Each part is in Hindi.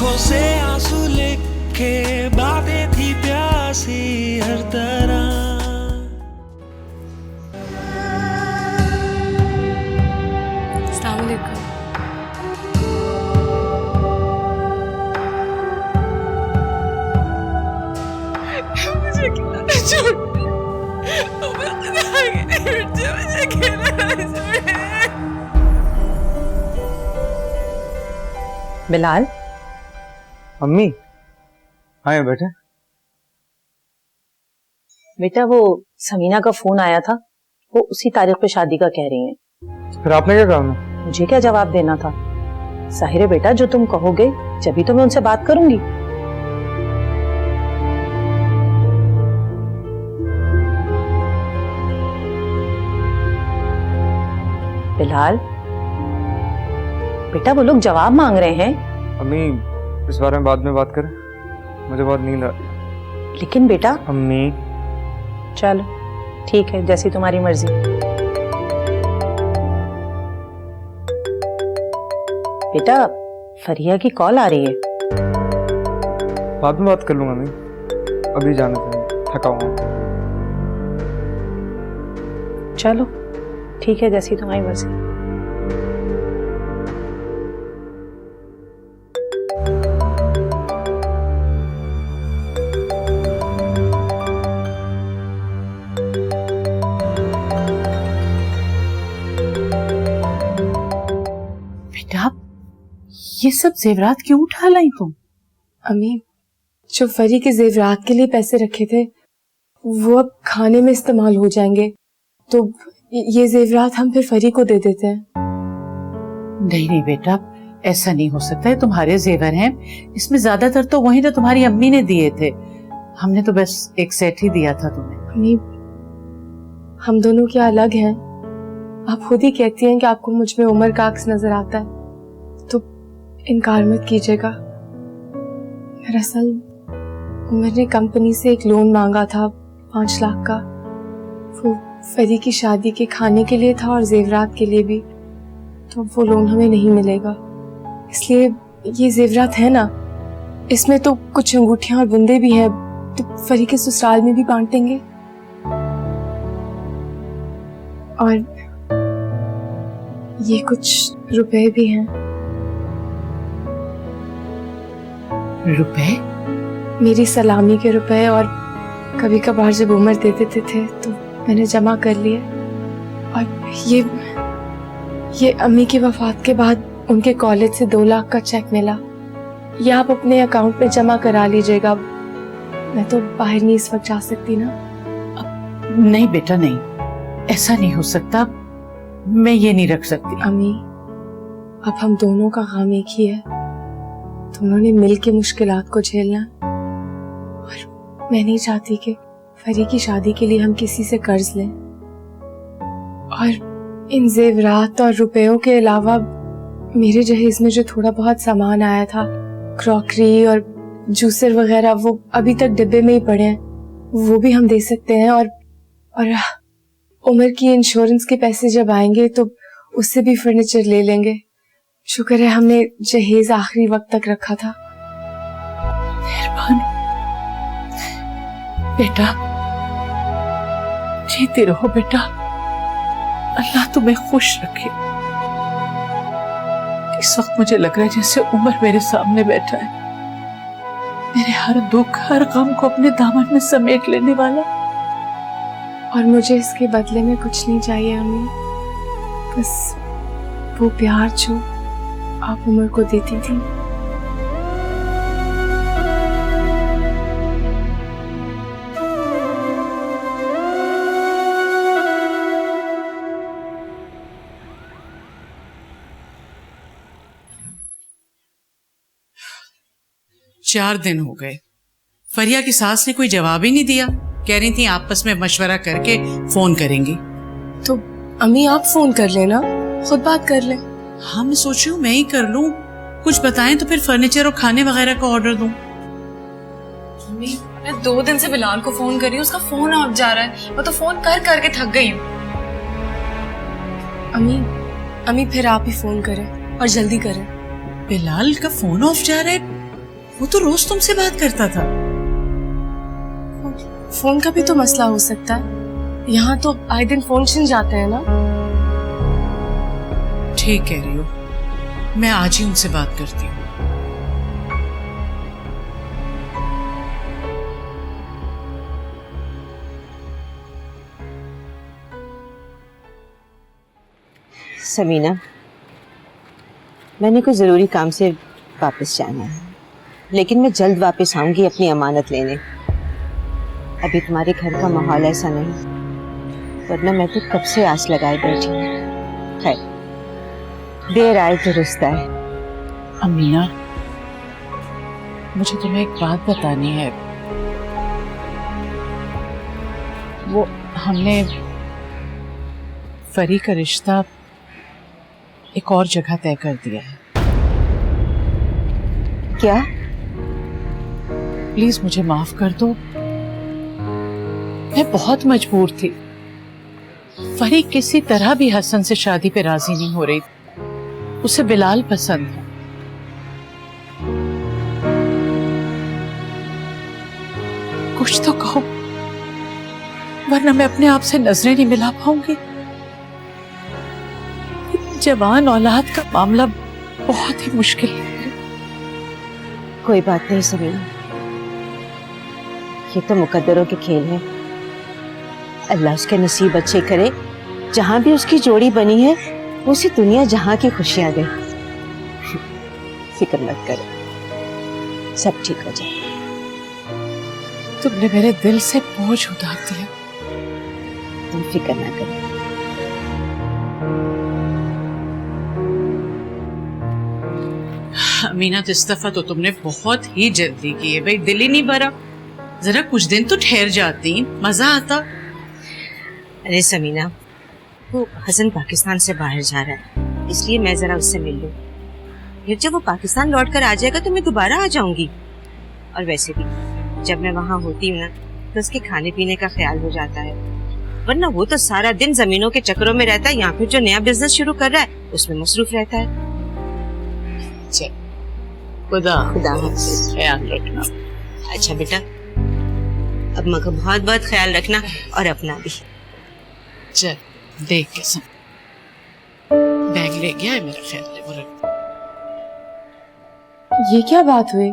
आंखों से आंसू लेके बातें थी प्यासी हर तरह। अस्सलाम वालेकुम। मुझे खिलाना छोड़, मुझे खिलाना छोड़। बिलाल। अम्मी, हाँ बैठे। बेटा वो समीना का फोन आया था, वो उसी तारीख पे शादी का कह रही हैं। फिर आपने क्या कहा? मुझे क्या जवाब देना था? जाहिर है बेटा, जो तुम कहोगे जब तो मैं उनसे बात करूंगी। बिलाल बेटा, वो लोग जवाब मांग रहे हैं। अम्मी, इस बारे में बाद में बात करें, मुझे बहुत नींद आ रही है। लेकिन बेटा। अम्मी। चलो ठीक है, जैसी तुम्हारी मर्जी। बेटा फरिया की कॉल आ रही है। बाद में बात कर लूंगा अम्मी, अभी जाना चाहिए, थका हुआ। चलो ठीक है, जैसी तुम्हारी मर्जी। बेटा ये सब जेवरात क्यों उठा लाई तुम? अम्मी, जो फरी के जेवरात के लिए पैसे रखे थे वो अब खाने में इस्तेमाल हो जाएंगे, तो ये जेवरात हम फिर फरी को दे देते हैं। नहीं नहीं बेटा, ऐसा नहीं हो सकता है। तुम्हारे जेवर हैं, इसमें ज्यादातर तो वही तो तुम्हारी अम्मी ने दिए थे, हमने तो बस एक सेट ही दिया था तुम्हें। अम्मी, हम दोनों क्या अलग हैं? आप खुद ही कहती हैं कि आपको मुझ में उमर का अक्स नजर आता है, तो इनकार मत कीजिएगा। दरअसल उमर ने कंपनी से एक लोन मांगा था 5 लाख का, वो फरी की शादी के खाने के लिए था और जेवरात के लिए भी, तो वो लोन हमें नहीं मिलेगा। इसलिए ये जेवरात है ना, इसमें तो कुछ अंगूठियां और बुंदे भी हैं, तो फरी के ससुराल में भी बांटेंगे। और ये कुछ रुपए भी हैं। रुपए? मेरी सलामी के रुपए, और कभी कभार जब उमर दे देते थे तो मैंने जमा कर लिए। और ये अम्मी की वफात के बाद उनके कॉलेज से 2 लाख का चेक मिला, ये आप अपने अकाउंट में जमा करा लीजिएगा। मैं तो बाहर नहीं इस वक्त जा सकती ना। नहीं बेटा नहीं, ऐसा नहीं हो सकता, मैं ये नहीं रख सकती। अम्मी, अब हम दोनों का काम एक ही है, दोनों ने मिल के मुश्किलात को झेलना। और मैं नहीं चाहती कि फरी की शादी के लिए हम किसी से कर्ज लें। और इन जेवरात और रुपयों के अलावा मेरे जहेज में जो थोड़ा बहुत सामान आया था, क्रॉकरी और जूसर वगैरह, वो अभी तक डिब्बे में ही पड़े हैं, वो भी हम दे सकते हैं। और उमर की इंश्योरेंस के पैसे जब आएंगे तो उससे भी फर्नीचर ले लेंगे। शुक्र है हमने जहेज आखिरी वक्त तक रखा था। मेहरबानी बेटा, जीते रहो बेटा, अल्लाह तुम्हें खुश रखे। इस वक्त मुझे लग रहा है जैसे उमर मेरे सामने बैठा है, मेरे हर दुख हर गम को अपने दामन में समेट लेने वाला। और मुझे इसके बदले में कुछ नहीं चाहिए अम्मी, बस वो प्यार जो आप उमर को देती थी। चार दिन हो गए, फरिया की सास ने कोई जवाब ही नहीं दिया। कह रही थी आपस में मशवरा करके फोन करेंगी। तो अम्मी आप फोन कर लेना, खुद बात कर ले। हाँ मैं सोच रही हूँ मैं ही कर लूँ, कुछ बताएं तो फिर फर्नीचर और खाने वगैरह का ऑर्डर दूं। अम्मी, मैं 2 दिन से बिलाल को फोन कर रही हूँ, उसका फोन ऑफ जा रहा है, मैं तो फोन कर करके थक गई हूँ। अम्मी फिर आप ही फोन करें और जल्दी करें। बिलाल का फोन ऑफ जा रहा है, वो तो रोज तुमसे बात करता था। फोन का भी तो मसला हो सकता है, यहाँ तो आए दिन फोन छिन जाते हैं ना। ठीक कह रही हो, मैं आज ही उनसे बात करती हूँ। समीना, मैंने कोई ज़रूरी काम से वापस जाना है, लेकिन मैं जल्द वापस आऊंगी अपनी अमानत लेने। अभी तुम्हारे घर का माहौल ऐसा नहीं, वरना मैं तो कब से आस लगाए बैठी हूँ। खैर, देर आए दुरुस्त आए। अमीना, मुझे तुम्हें एक बात बतानी है। वो हमने फरी का रिश्ता एक और जगह तय कर दिया है। क्या? प्लीज मुझे माफ कर दो, मैं बहुत मजबूर थी। फरी किसी तरह भी हसन से शादी पे राजी नहीं हो रही, उसे बिलाल पसंद है। कुछ तो कहो, वरना मैं अपने आप से नजरें नहीं मिला पाऊंगी। जवान औलाद का मामला बहुत ही मुश्किल है। कोई बात नहीं समीना, ये तो मुकद्दरों के खेल है। अल्लाह उसके नसीब अच्छे करे, जहां भी उसकी जोड़ी बनी है उसे दुनिया जहां की खुशियां दे। फिक्र मत करो, सब ठीक हो जाए। तुमने मेरे दिल से बोझ उतार दिया। तुम फिक्र ना करो। अमीना, इस दफा तो तुमने बहुत ही जल्दी की है भाई, दिल ही नहीं भरा। जरा कुछ दिन तो ठहर जाती, मजा आता। अरे समीना, वो हसन पाकिस्तान से बाहर जा रहा है, इसलिए मैं जरा उससे मिल लूं। फिर जब वो पाकिस्तान लौट कर आ जाएगा तो मैं दोबारा आ जाऊंगी। और वैसे भी जब मैं वहाँ होती हूँ ना, तो उसके खाने पीने का ख्याल हो जाता है, वरना वो तो सारा दिन जमीनों के चक्करों में रहता है, या फिर जो नया बिजनेस शुरू कर रहा है उसमें मसरूफ रहता है। खुदा खुदा ख्याल रखना। अच्छा बेटा, अब माँ का बहुत बहुत ख्याल रखना और अपना भी। चल देख के सुन, बैग ले गया है मेरा ख्याल है, वो रख। ये क्या बात हुई?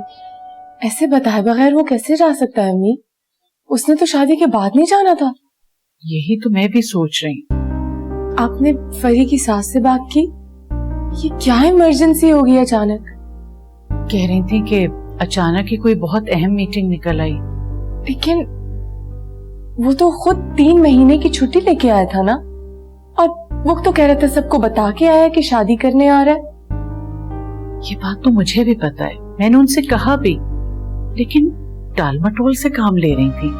ऐसे बताए बगैर वो कैसे जा सकता है अम्मी? उसने तो शादी के बाद नहीं जाना था। यही तो मैं भी सोच रही हूँ। आपने फरी की सास से बात की? ये क्या इमरजेंसी होगी अचानक? कह रही थी कि अचानक ही कोई बहुत अहम मीटिंग निकल आई। लेकिन वो तो खुद 3 महीने की छुट्टी लेके आया था ना, और वो तो कह रहा था सबको बता के आया कि शादी करने आ रहा है। ये बात तो मुझे भी पता है, मैंने उनसे कहा भी, लेकिन टाल मटोल से काम ले रही थी।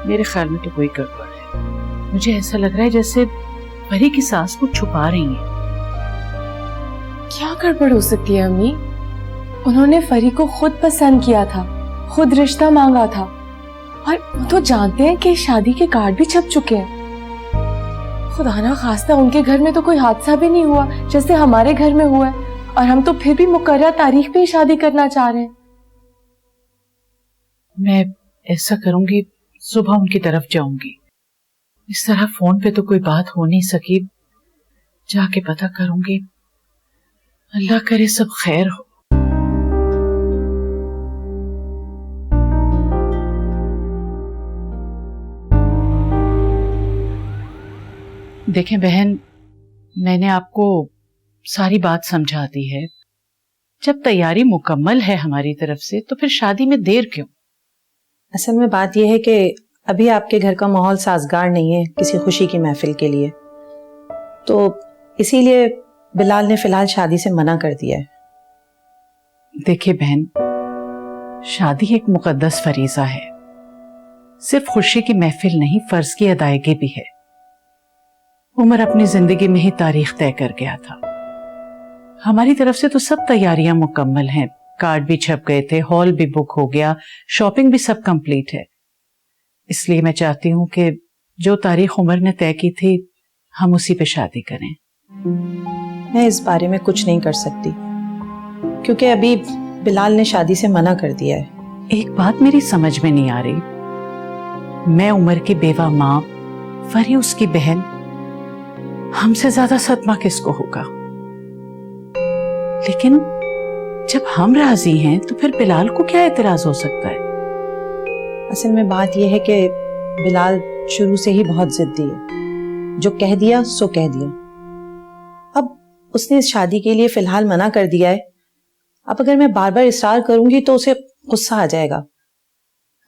मेरे ख्याल में तो कोई गड़बड़ है। मुझे ऐसा लग रहा है जैसे परी की सास को छुपा रही है। क्या गड़बड़ हो सकती है अम्मी? उन्होंने फरी को खुद पसंद किया था, खुद रिश्ता मांगा था, और वो तो जानते हैं कि शादी के कार्ड भी छप चुके हैं। खुदा ना खास्ता उनके घर में तो कोई हादसा भी नहीं हुआ जैसे हमारे घर में हुआ है, और हम तो फिर भी मुकर्रर तारीख पे ही शादी करना चाह रहे हैं। मैं ऐसा करूंगी, सुबह उनकी तरफ जाऊंगी। इस तरह फोन पे तो कोई बात हो नहीं सकी, जाके पता करूंगी। अल्लाह करे सब खैर हो। देखें बहन, मैंने आपको सारी बात समझा दी है। जब तैयारी मुकम्मल है हमारी तरफ से तो फिर शादी में देर क्यों? असल में बात यह है कि अभी आपके घर का माहौल साजगार नहीं है किसी खुशी की महफिल के लिए, तो इसीलिए बिलाल ने फिलहाल शादी से मना कर दिया है। देखिए बहन, शादी एक मुकद्दस फरीजा है, सिर्फ खुशी की महफिल नहीं, फर्ज की अदायगी भी है। उमर अपनी जिंदगी में ही तारीख तय कर गया था। हमारी तरफ से तो सब तैयारियां मुकम्मल हैं, कार्ड भी छप गए थे, हॉल भी बुक हो गया, शॉपिंग भी सब कंप्लीट है। इसलिए मैं चाहती हूँ कि जो तारीख उमर ने तय की थी हम उसी पे शादी करें। मैं इस बारे में कुछ नहीं कर सकती, क्योंकि अभी बिलाल ने शादी से मना कर दिया है। एक बात मेरी समझ में नहीं आ रही, मैं उमर की बेवा माँ, फरी उसकी बहन, हमसे ज्यादा सदमा किसको होगा? लेकिन जब हम राजी हैं तो फिर बिलाल को क्या एतराज हो सकता है? असल में बात यह है कि बिलाल शुरू से ही बहुत जिद्दी है, जो कह दिया सो कह दिया। अब उसने इस शादी के लिए फिलहाल मना कर दिया है। अब अगर मैं बार बार इसरार करूंगी तो उसे गुस्सा आ जाएगा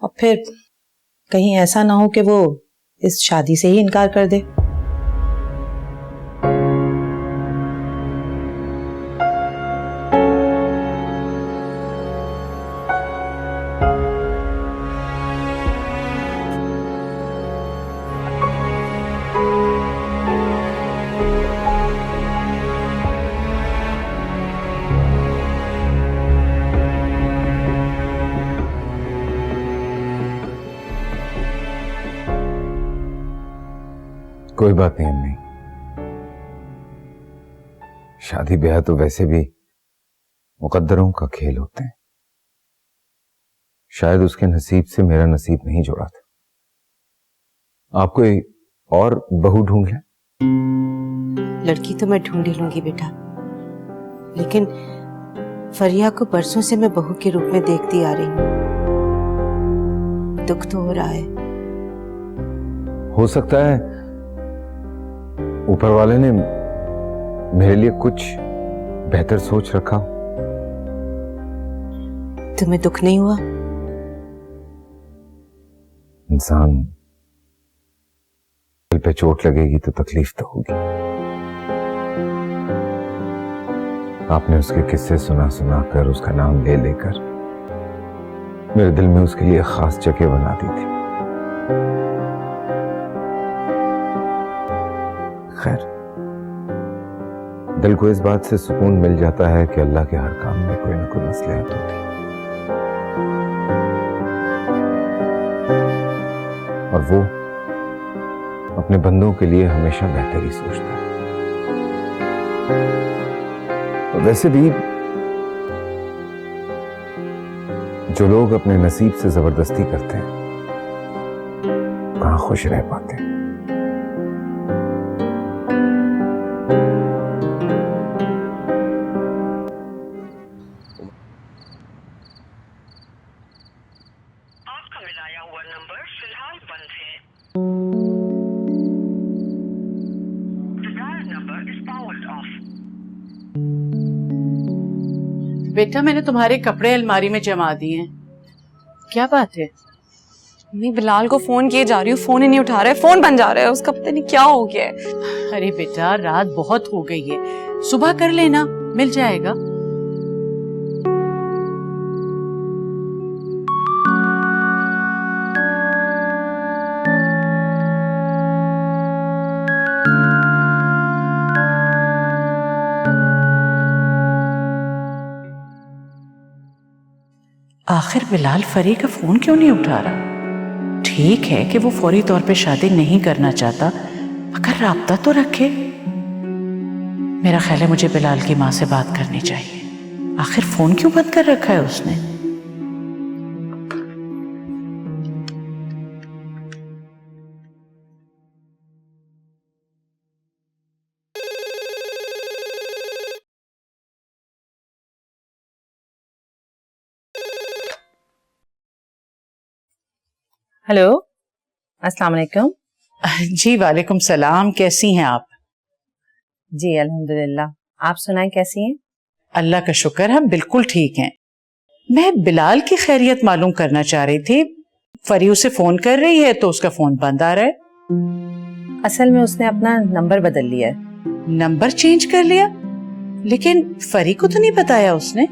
और फिर कहीं ऐसा ना हो कि वो इस शादी से ही इनकार कर दे। कोई बात नहीं अम्मी, शादी ब्याह तो वैसे भी मुकद्दरों का खेल होते हैं। शायद उसके नसीब से मेरा नसीब नहीं जुड़ा था। आप कोई और बहू ढूंढ लें। लड़की तो मैं ढूंढ ही लूंगी बेटा, लेकिन फरिया को बरसों से मैं बहू के रूप में देखती आ रही हूँ। दुख तो हो रहा है। हो सकता है ऊपर वाले ने मेरे लिए कुछ बेहतर सोच रखा। तुम्हें दुख नहीं हुआ? इंसान दिल पे चोट लगेगी तो तकलीफ तो होगी। आपने उसके किस्से सुना सुना कर, उसका नाम ले लेकर मेरे दिल में उसके लिए खास जगह बना दी थी। खैर, दिल को इस बात से सुकून मिल जाता है कि अल्लाह के हर काम में कोई ना कोई मसलहत होती है और वो अपने बंदों के लिए हमेशा बेहतर ही सोचता है। और वैसे भी जो लोग अपने नसीब से जबरदस्ती करते हैं कहां खुश रह पाते हैं। बेटा, मैंने तुम्हारे कपड़े अलमारी में जमा दिए हैं। क्या बात है? मैं बिलाल को फोन किए जा रही हूँ, फोन ही नहीं उठा रहा है, फोन बंद जा रहा है, उसका पता नहीं क्या हो गया है। अरे बेटा, रात बहुत हो गई है, सुबह कर लेना, मिल जाएगा। आखिर बिलाल फरी का फोन क्यों नहीं उठा रहा? ठीक है कि वो फौरी तौर पे शादी नहीं करना चाहता, मगर राब्ता तो रखे। मेरा ख्याल है मुझे बिलाल की माँ से बात करनी चाहिए। आखिर फोन क्यों बंद कर रखा है उसने? हेलो, अस्सलाम वालेकुम। जी वालेकुम सलाम। कैसी हैं आप? जी अल्हम्दुलिल्लाह, आप सुनाएं कैसी हैं? अल्लाह का शुक्र, हम बिल्कुल ठीक हैं। मैं बिलाल की खैरियत मालूम करना चाह रही थी। फरी उसे फोन कर रही है तो उसका फोन बंद आ रहा है। असल में उसने अपना नंबर बदल लिया है। नंबर चेंज कर लिया? लेकिन फरी को तो नहीं बताया उसने।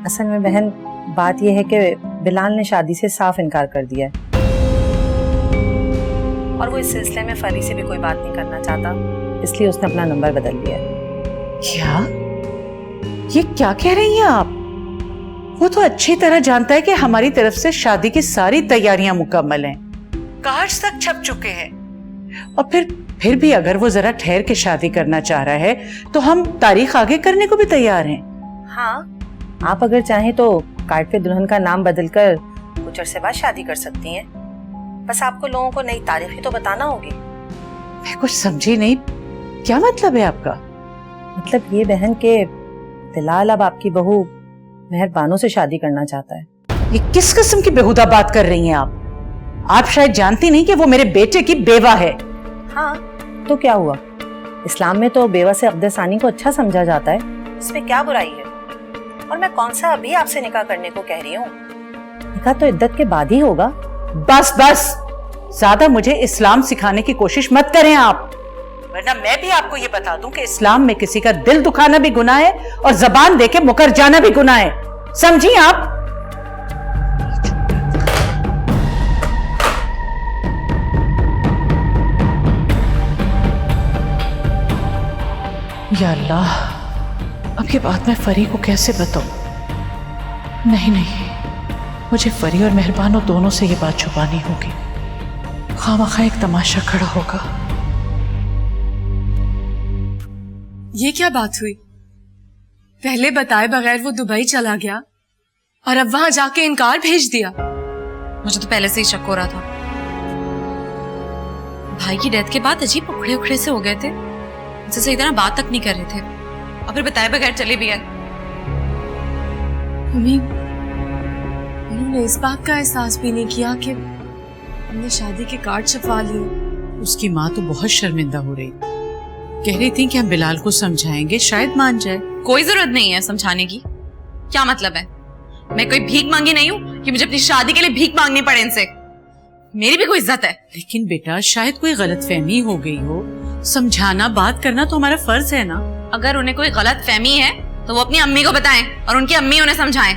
असल में बहन, बात यह है कि बिलाल ने शादी से साफ इनकार कर दिया है और वो इस सिलसिले में फरी से भी कोई बात नहीं करना चाहता, इसलिए उसने अपना नंबर बदल लिया है। क्या? ये क्या कह रही हैं आप? वो तो अच्छी तरह जानता है कि हमारी तरफ से शादी की सारी तैयारियां मुकम्मल हैं, कार्ड्स तक छप चुके हैं। और फिर भी अगर वो जरा ठहर के शादी करना चाह रहा है तो हम तारीख आगे करने को भी तैयार हैं। हाँ, आप अगर चाहें तो कार्ड पे दुल्हन का नाम बदलकर कुछ अरसे बाद शादी कर सकती हैं। बस आपको लोगों को नई तारीख ही तो बताना होगी। मैं कुछ समझी नहीं, क्या मतलब है आपका? मतलब ये बहन के बिलाल अब आपकी बहू मेहरबानों से शादी करना चाहता है। ये किस किस्म की बेहुदा बात कर रही हैं आप? आप शायद जानती नहीं कि वो मेरे बेटे की बेवा है। हाँ तो क्या हुआ, इस्लाम में तो बेवा से अब्देसानी को अच्छा समझा जाता है, इसमें क्या बुराई है? और मैं कौन सा अभी आपसे निकाह करने को कह रही हूँ, निकाह तो इद्दत के बाद ही होगा। बस बस, ज्यादा मुझे इस्लाम सिखाने की कोशिश मत करें आप, वरना मैं भी आपको ये बता दूं कि इस्लाम में किसी का दिल दुखाना भी गुनाह है और जबान देके मुकर जाना भी गुनाह है, समझी आप? या अल्लाह, अब के बाद मैं फरी को कैसे बताऊं? नहीं, मुझे फरी और मेहरबानों दोनों से ये बात छुपानी होगी, खामखा एक तमाशा खड़ा होगा। ये क्या बात हुई? पहले बताए बगैर वो दुबई चला गया और अब वहां जाके इनकार भेज दिया। मुझे तो पहले से ही शक हो रहा था। भाई की डेथ के बाद अजीब उखड़े उखड़े से हो गए थे, मुझसे सही तरह बात तक नहीं कर रहे थे और फिर बताए बगैर चले भी गए। उन्होंने इस बात का एहसास भी नहीं किया कि हमने शादी के कार्ड छपवा लिए। उसकी माँ तो बहुत शर्मिंदा हो रही, कह रही थी कि हम बिलाल को समझाएंगे, शायद मान जाए। कोई जरूरत नहीं है समझाने की। क्या मतलब है? मैं कोई भीख मांगी नहीं हूँ कि मुझे अपनी शादी के लिए भीख मांगनी पड़े इनसे। मेरी भी कोई इज्जत है। लेकिन बेटा, शायद कोई गलतफहमी हो गई हो, समझाना बात करना तो हमारा फर्ज है ना। अगर उन्हें कोई गलतफहमी है तो वो अपनी अम्मी को बताएं और उनकी अम्मी उन्हें समझाएं।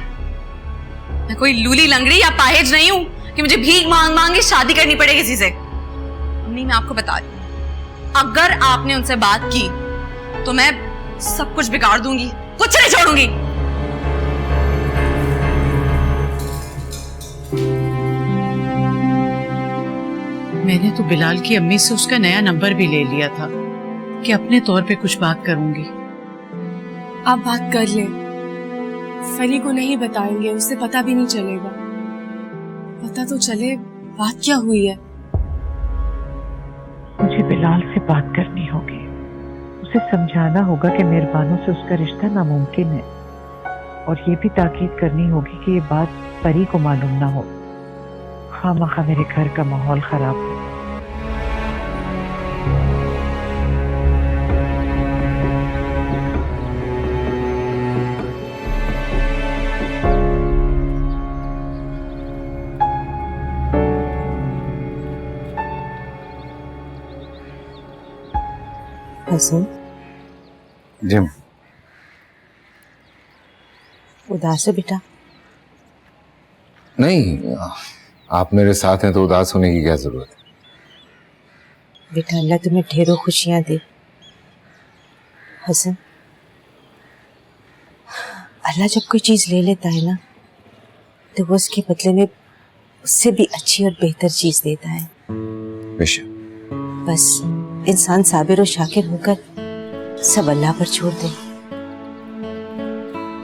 मैं कोई लूली लंगड़ी या पाहेज नहीं हूँ कि मुझे भीख मांग मांग के शादी करनी पड़े किसी से। अम्मी, मैं आपको बता रही हूँ, अगर आपने उनसे बात की तो मैं सब कुछ बिगाड़ दूंगी, कुछ नहीं छोड़ूंगी। मैंने तो बिलाल की अम्मी से उसका नया नंबर भी ले लिया था कि अपने तौर पे कुछ बात करूंगी। आप बात कर ले, फरी को नहीं बताएंगे, उसे पता भी नहीं चलेगा। पता तो चले बात क्या हुई है। मुझे बिलाल से बात करनी होगी, उसे समझाना होगा कि मेहरबानों से उसका रिश्ता नामुमकिन है, और ये भी ताकीद करनी होगी कि ये बात परी को मालूम ना हो। खामखा मेरे घर का माहौल खराब हो। हसन, जी उदास है बेटा? नहीं, आप मेरे साथ हैं तो उदास होने की क्या जरूरत है? बेटा, अल्लाह तुम्हें ढेरों खुशियां दे। हसन, अल्लाह जब कोई चीज ले लेता है ना तो वो उसके बदले में उससे भी अच्छी और बेहतर चीज देता है। बेशक। बस इंसान साबिर और शाकिर होकर सब अल्लाह पर छोड़ दे।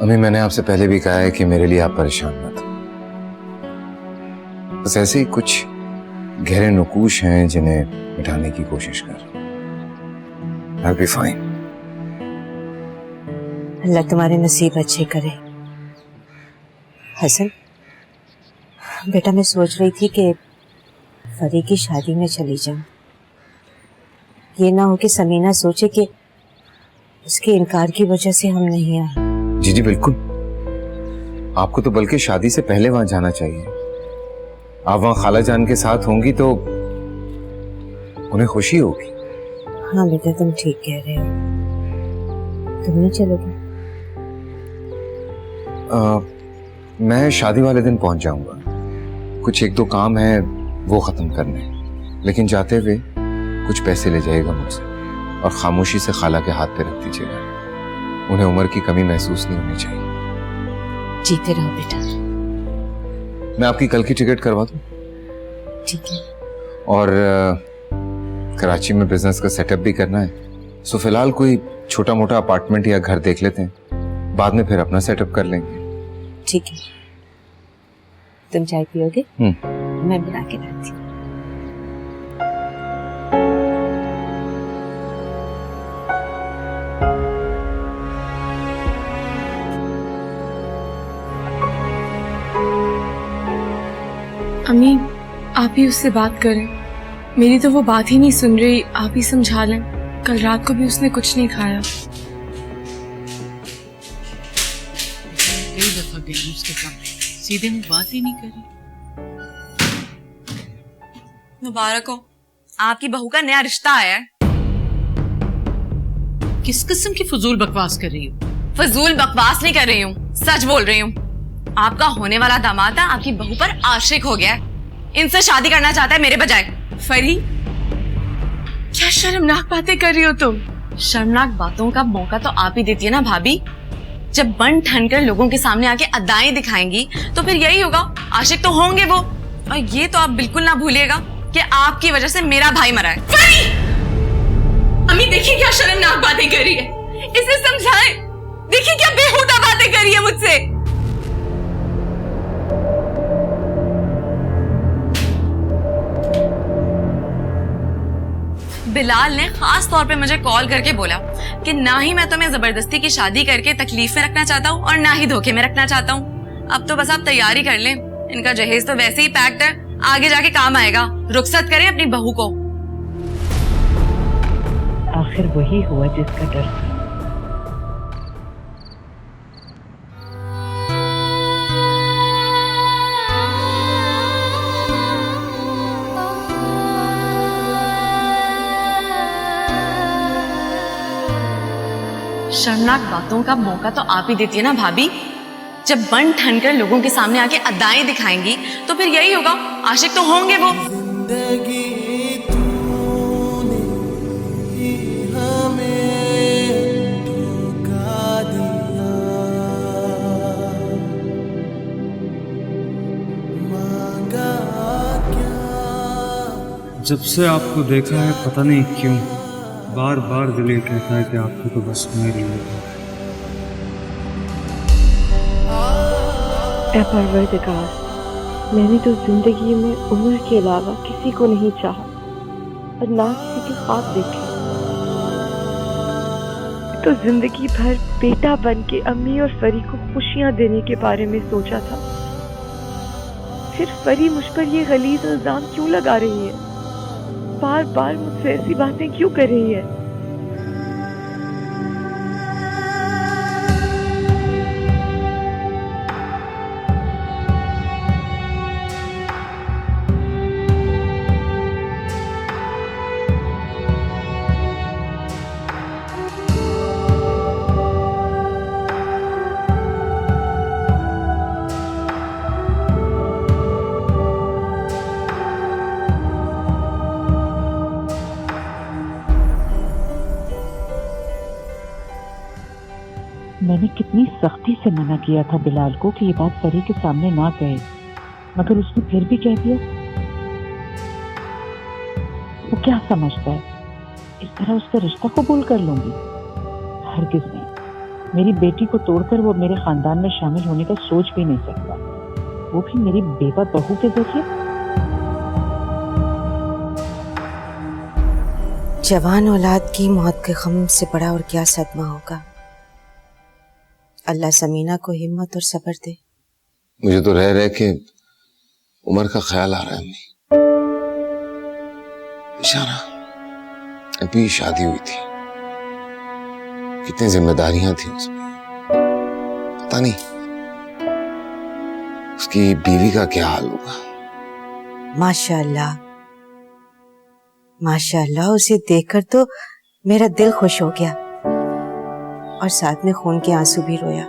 अम्मी, मैंने आपसे पहले भी कहा है कि मेरे लिए आप परेशान मत हो। बस ऐसे ही कुछ गहरे नुकूश हैं जिन्हें मिटाने की कोशिश कर रहा हूं। I'll be fine। अल्लाह तुम्हारे नसीब अच्छे करे। हसन बेटा, मैं सोच रही थी कि फरी की शादी में चली जाऊं। ये ना हो कि समीना सोचे कि उसके इनकार की वजह से हम नहीं आए। जी जी बिल्कुल, आपको तो बल्कि शादी से पहले वहां जाना चाहिए। आप वहां खाला जान के साथ होंगी तो उन्हें खुशी होगी। हाँ बेटा, तुम ठीक कह रहे हो। तुम नहीं चलोगे? मैं शादी वाले दिन पहुंच जाऊंगा। कुछ एक दो काम है वो खत्म करने, लेकिन जाते हुए कुछ पैसे ले जाइएगा मुझसे और खामोशी से खाला के हाथ पे रख दीजिएगा। उन्हें उम्र की कमी महसूस नहीं होनी चाहिए। जीते रहो बेटा। मैं आपकी कल की टिकट करवा दूं? ठीक है। और कराची में बिजनेस का सेटअप भी करना है, सो फिलहाल कोई छोटा मोटा अपार्टमेंट या घर देख लेते हैं, बाद में फिर अपना सेटअप कर लेंगे। ठीक है, तुम चाय पियोगे? मैं बना के लाती हूँ। अम्मी, आप ही उससे बात करें। मेरी तो वो बात ही नहीं सुन रही, आप ही समझा लें। कल रात को भी उसने कुछ नहीं खाया। कई दफा गई उसके कमरे, सीधे में बात ही नहीं करी। मुबारक हो, आपकी बहू का नया रिश्ता आया है। किस किस्म की फजूल बकवास कर रही हो? फजूल बकवास नहीं कर रही हूँ, सच बोल रही हूँ। आपका होने वाला दामाद आपकी बहू पर आशिक हो गया है, इनसे शादी करना चाहता है मेरे बजाय। फरी, क्या शर्मनाक बातें कर रही हो तुम? शर्मनाक बातों का मौका तो आप ही देती है ना भाभी। जब बन ठन कर लोगों के सामने आके अदाएं दिखाएंगी तो फिर यही होगा, आशिक तो होंगे वो। और ये तो आप बिल्कुल ना भूलिएगा कि आपकी वजह से मेरा भाई मरा है। फरी! अम्मी देखिए क्या शर्मनाक बातें कर रही है, इसे समझाएं। देखिए क्या बेहुदा बातें कर रही है मुझसे। बिलाल ने खास तौर पे मुझे कॉल करके बोला कि ना ही मैं तुम्हें जबरदस्ती की शादी करके तकलीफ में रखना चाहता हूँ और ना ही धोखे में रखना चाहता हूँ। अब तो बस आप तैयारी कर लें, इनका जहेज तो वैसे ही पैक्ड है, आगे जाके काम आएगा। रुखसत करें अपनी बहू को। आखिर वही हुआ जिसका डर था। शर्मनाक बातों का मौका तो आप ही देती है ना भाभी। जब बन ठन कर लोगों के सामने आके अदाएं दिखाएंगी तो फिर यही होगा, आशिक तो होंगे वो। जिंदगी तूने ही हमें धोखा दिया, मांगा क्या। जब से आपको देखा है पता नहीं क्यों बार बार दिल ये कहता है कि आपको तो बस मेरी है। ऐ परवरदिगार, मैंने तो जिंदगी में उम्र के अलावा किसी को नहीं चाहा और ना किसी के ख्वाब देखे। तो जिंदगी भर बेटा बन के अम्मी और फरी को खुशियां देने के बारे में सोचा था। फिर फरी मुझ पर ये गलीज इल्जाम क्यों लगा रही है? बार बार मुझसे ऐसी बातें क्यों कर रही है? मैंने कितनी सख्ती से मना किया था बिलाल को कि ये बात फरी के सामने ना कहे, मगर उसने फिर भी कह दिया। वो क्या समझता है इस तरह उसका रिश्ता कबूल कर लूंगी? हरगिज नहीं। मेरी बेटी को तोड़कर वो मेरे खानदान में शामिल होने का सोच भी नहीं सकता, वो भी मेरी बेवा बहू के जरिए। जवान औलाद की मौत के गम से बड़ा और क्या सदमा होगा। अल्लाह समीना को हिम्मत और सब्र दे। मुझे तो रह के उमर का ख्याल आ रहा है अम्मी। इशारा अभी शादी हुई थी, कितनी जिम्मेदारियां थी उसमें, पता नहीं उसकी बीवी का क्या हाल होगा। माशाअल्लाह माशाअल्लाह, उसे देखकर तो मेरा दिल खुश हो गया और साथ में खून के आंसू भी रोया।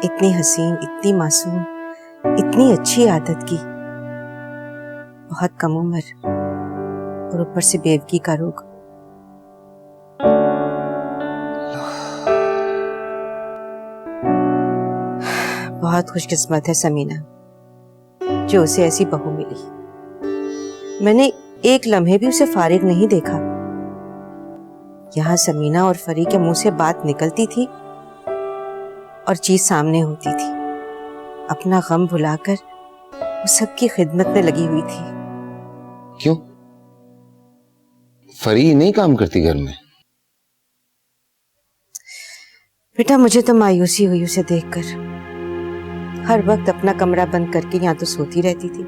इतनी हसीन, इतनी मासूम, इतनी अच्छी आदत की, बहुत कम उम्र और ऊपर से बेवकी का रोग। बहुत खुशकिस्मत है समीना जो उसे ऐसी बहू मिली। मैंने एक लम्हे भी उसे फारिग नहीं देखा। यहाँ समीना और फरी के मुंह से बात निकलती थी और चीज सामने होती थी, अपना गम भुलाकर वो सबकी खिदमत में लगी हुई थी। क्यों? फरी नहीं काम करती घर में? बेटा मुझे तो मायूसी हुई उसे देखकर। हर वक्त अपना कमरा बंद करके या तो सोती रहती थी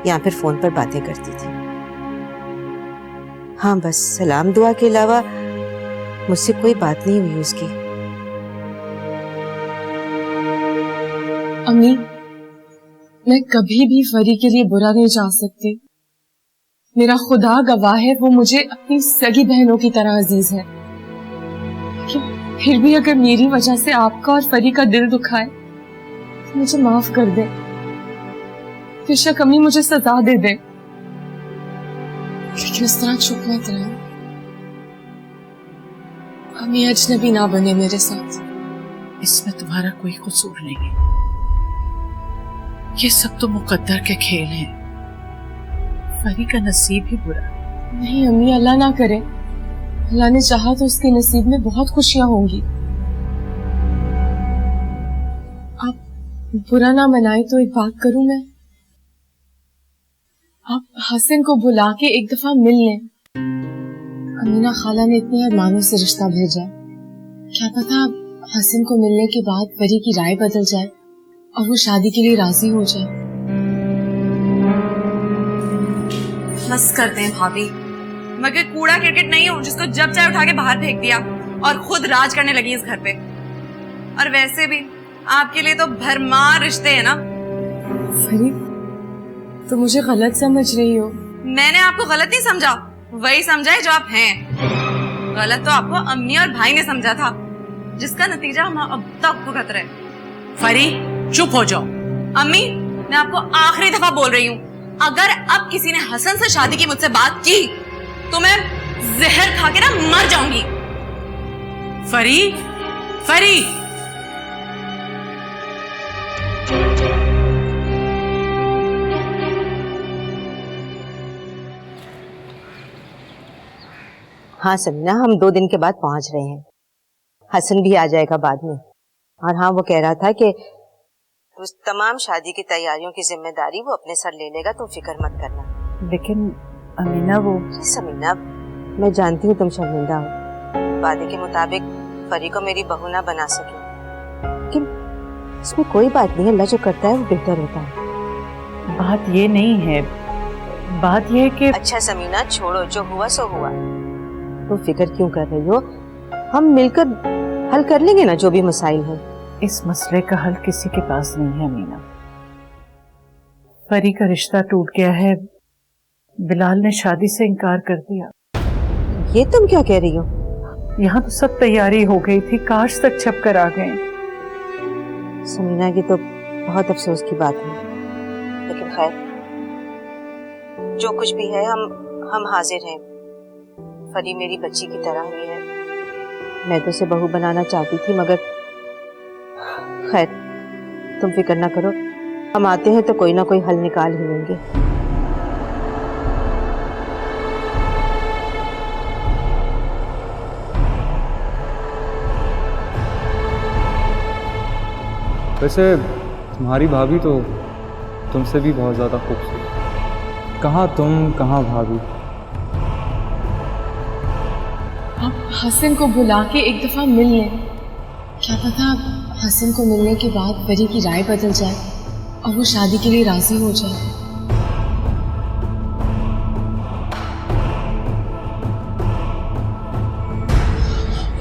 या फिर फोन पर बातें करती थी। हाँ, बस सलाम दुआ के अलावा मुझसे कोई बात नहीं हुई उसकी। अम्मी, मैं कभी भी फरी के लिए बुरा नहीं चाह सकती। मेरा खुदा गवाह है, वो मुझे अपनी सगी बहनों की तरह अजीज है। लेकिन फिर भी अगर मेरी वजह से आपका और फरी का दिल दुखाए तो मुझे माफ कर दे। बेशक अम्मी मुझे सजा दे दे, लेकिन इस तरह चुप मत रहे। अम्मी अजनबी ना बने मेरे साथ। इसमें तुम्हारा कोई कसूर नहीं है, ये सब तो मुकद्दर के खेल हैं। फरी का नसीब ही बुरा। नहीं अम्मी, अल्लाह ना करे। अल्लाह ने चाहा तो उसके नसीब में बहुत खुशियां होंगी। आप बुरा ना मनाए तो एक बात करूं मैं? आप हसन को बुला के एक दफा मिल लें। अमीना खाला ने इतने अरमानों से रिश्ता भेजा, क्या पता हसन को मिलने के बाद फरी की राय बदल जाए और वो शादी के लिए राजी हो जाए। बस करते हैं भाभी, मगर कूड़ा क्रिकेट नहीं हूँ जिसको जब चाहे उठा के बाहर फेंक दिया और खुद राज करने लगी इस घर पे। और वैसे भी आपके लिए तो भरमार रिश्ते हैं ना। फरी, तो मुझे गलत समझ रही हो? मैंने आपको गलत नहीं समझा, वही समझा है जो आप हैं। गलत तो आपको अम्मी और भाई ने समझा था, जिसका नतीजा हम अब तक भुगत रहे। फरी चुप हो जाओ। अम्मी, मैं आपको आखिरी दफा बोल रही हूँ, अगर अब किसी ने हसन से शादी की मुझसे बात की तो मैं जहर खा के ना मर जाऊंगी। फरी, फरी, हाँ समीना, हम 2 दिन के बाद पहुंच रहे हैं। हसन भी आ जाएगा बाद में। और हाँ, वो कह रहा था कि उस तमाम शादी की तैयारियों की जिम्मेदारी वो अपने सर ले लेगा, तुम फिक्र मत करना। लेकिन अमीना, वो समीना, मैं जानती हूँ तुम शर्मिंदा हो, वादे के मुताबिक फरी को मेरी बहू ना बना सके, लेकिन इसमें कोई बात नहीं है। अल्लाह जो करता है वो बेहतर होता है। बात ये नहीं है, बात ये है कि अच्छा समीना, छोड़ो, जो हुआ सो हुआ। तुम फिक्र क्यों कर रही हो? हम मिलकर हल कर लेंगे ना जो भी मसाइल हैं। इस मसले का हल किसी के पास नहीं है अमीना। फरी का रिश्ता टूट गया है, बिलाल ने शादी से इनकार कर दिया। ये तुम क्या कह रही हो? यहाँ तो सब तैयारी हो गई थी, कार्ड्स तक छप कर आ गए। समीना, ये तो बहुत अफसोस की बात है, लेकिन खैर, जो कुछ भी है हम हाजिर हैं। फरी मेरी बच्ची की तरह ही है। मैं तो उसे बहू बनाना चाहती थी, मगर खैर, तुम फिक्र ना करो, हम आते हैं तो कोई ना कोई हल निकाल ही लेंगे। वैसे तुम्हारी भाभी तो तुमसे भी बहुत ज़्यादा खूबसूरत। कहाँ तुम, कहाँ भाभी। आप हसन को बुला के एक दफा मिल लें। क्या पता हसन को मिलने के बाद फरी की राय बदल जाए और वो शादी के लिए राजी हो जाए।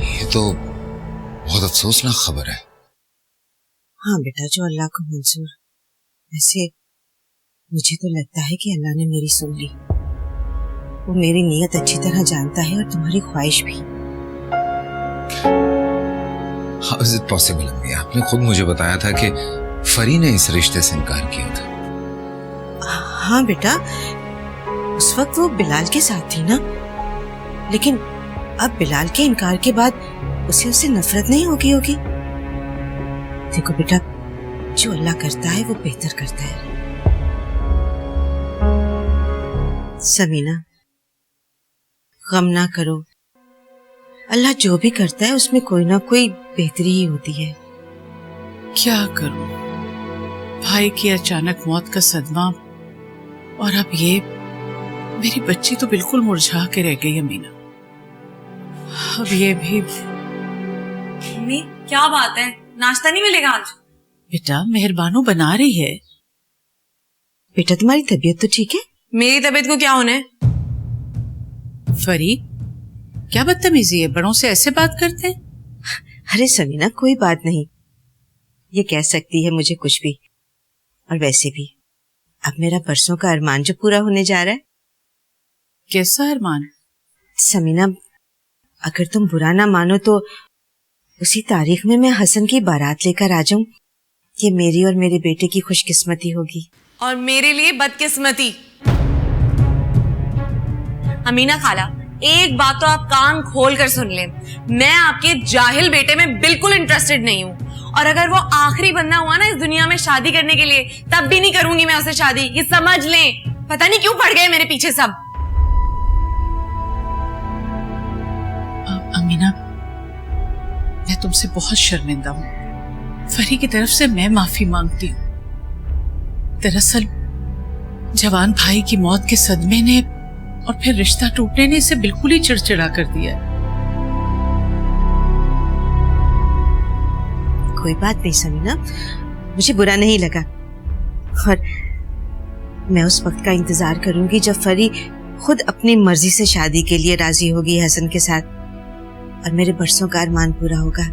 ये तो बहुत अफसोसनाक खबर है। हाँ बेटा, जो अल्लाह को मंजूर। वैसे मुझे तो लगता है कि अल्लाह ने मेरी सुन ली। वो मेरी नीयत अच्छी तरह जानता है और तुम्हारी ख्वाहिश भी। How is it possible? आपने खुद मुझे बताया था कि फरी ने इस रिश्ते से इनकार किया था। हाँ बेटा, उस वक्त वो बिलाल के साथ थी ना, लेकिन अब बिलाल के इनकार के बाद उसे उससे नफरत नहीं होगी। देखो बेटा, जो अल्लाह करता है वो बेहतर करता है। समीना, गम ना करो, अल्लाह जो भी करता है उसमें कोई ना कोई बेहतरी ही होती है। क्या करूं, भाई की अचानक मौत का सदमा, और अब ये मेरी बच्ची तो बिल्कुल मुरझा के रह गई अमीना। अब ये भी। मम्मी क्या बात है, नाश्ता नहीं मिलेगा आज? बेटा मेहरबानो बना रही है। बेटा तुम्हारी तबीयत तो ठीक है? मेरी तबीयत को क्या होना है? फरी क्या बदतमीजी है, बड़ों से ऐसे बात करते हैं? अरे समीना कोई बात नहीं, ये कह सकती है मुझे कुछ भी। और वैसे भी अब मेरा परसों का अरमान जो पूरा होने जा रहा है। कैसा अरमान? समीना अगर तुम बुरा ना मानो तो उसी तारीख में मैं हसन की बारात लेकर आ जाऊं, ये मेरी और मेरे बेटे की खुशकिस्मती होगी। और मेरे लिए बदकिस्मती। अमीना खाला, एक बात तो आप कान खोल कर सुन लें, मैं आपके जाहिल बेटे में बिल्कुल इंटरेस्टेड नहीं हूँ। और अगर वो आखिरी बंदा हुआ ना इस दुनिया में शादी करने के लिए, तब भी नहीं करूंगी मैं उससे शादी, ये समझ लें। पता नहीं क्यों पड़ गए मेरे पीछे सब। अमीना मैं तुमसे बहुत शर्मिंदा हूँ। फरी की तरफ से मैं माफी मांगती हूँ। दरअसल जवान भाई की मौत के सदमे ने और फिर रिश्ता टूटने ने इसे बिल्कुल ही चिड़चिड़ा कर दिया। कोई बात नहीं समीना, मुझे बुरा नहीं लगा। और मैं उस वक्त का इंतजार करूंगी जब फरी खुद अपनी मर्जी से शादी के लिए राजी होगी हसन के साथ, और मेरे बरसों का अरमान पूरा होगा।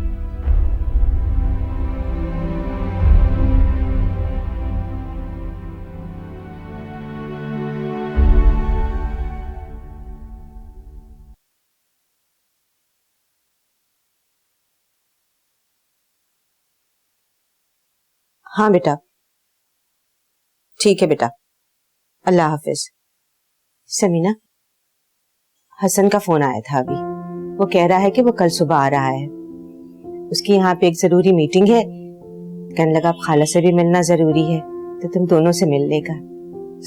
हाँ बेटा, ठीक है बेटा, अल्लाह हाफिज। समीना, हसन का फोन आया था अभी, वो कह रहा है कि वो कल सुबह आ रहा है। उसकी यहाँ पे एक जरूरी मीटिंग है, कहने लगा अब खाला से भी मिलना जरूरी है, तो तुम दोनों से मिल लेगा।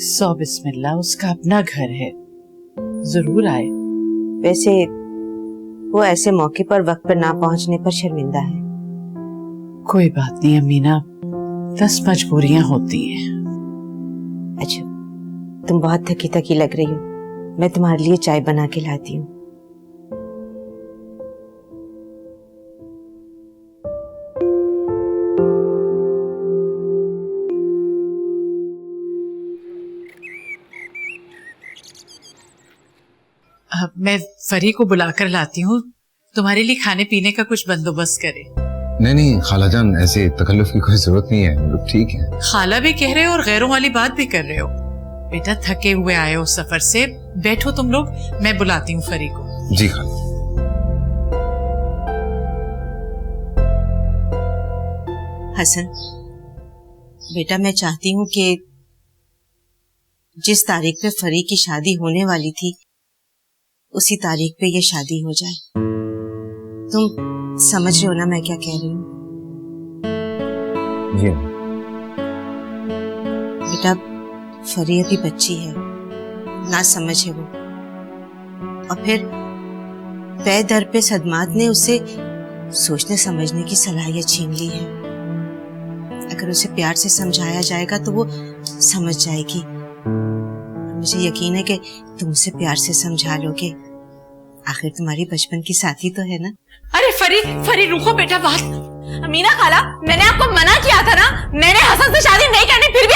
सौ बिस्मिल्लाह, उसका अपना घर है, जरूर आए। वैसे वो ऐसे मौके पर वक्त पर ना पहुंचने पर शर्मिंदा है। कोई बात नहीं अमीना, 10 मजबूरियां होती हैं। अच्छा, तुम बहुत थकी थकी लग रही हो, मैं तुम्हारे लिए चाय बना के लाती हूँ। मैं फरी को बुलाकर लाती हूँ, तुम्हारे लिए खाने पीने का कुछ बंदोबस्त करे। नहीं खालाजान, ऐसे तकल्लुफ की कोई जरूरत नहीं है, हम लोग ठीक हैं। खाला भी कह रहे हो और गैरों वाली बात भी कर रहे हो। बेटा थके हुए आए हो सफर से, बैठो तुम लोग, मैं बुलाती हूँ फरी को। जी खाला। हसन बेटा, मैं चाहती हूँ कि जिस तारीख पे फरी की शादी होने वाली थी उसी तारीख पे ये शादी हो जाए। तुम समझ रहे हो ना मैं क्या कह रही हूँ? जी बेटा, फरी अभी बच्ची है, ना समझ है वो, और फिर तय दर पे सदमात ने उसे सोचने समझने की सलाहियत छीन ली है। अगर उसे प्यार से समझाया जाएगा तो वो समझ जाएगी। मुझे यकीन है कि तुम उसे प्यार से समझा लोगे, आखिर तुम्हारी बचपन की साथी तो है ना। अरे फरी रुको बेटा, बात। अमीना खाला, मैंने आपको मना किया था ना, मैंने हसन से शादी नहीं करनी, फिर भी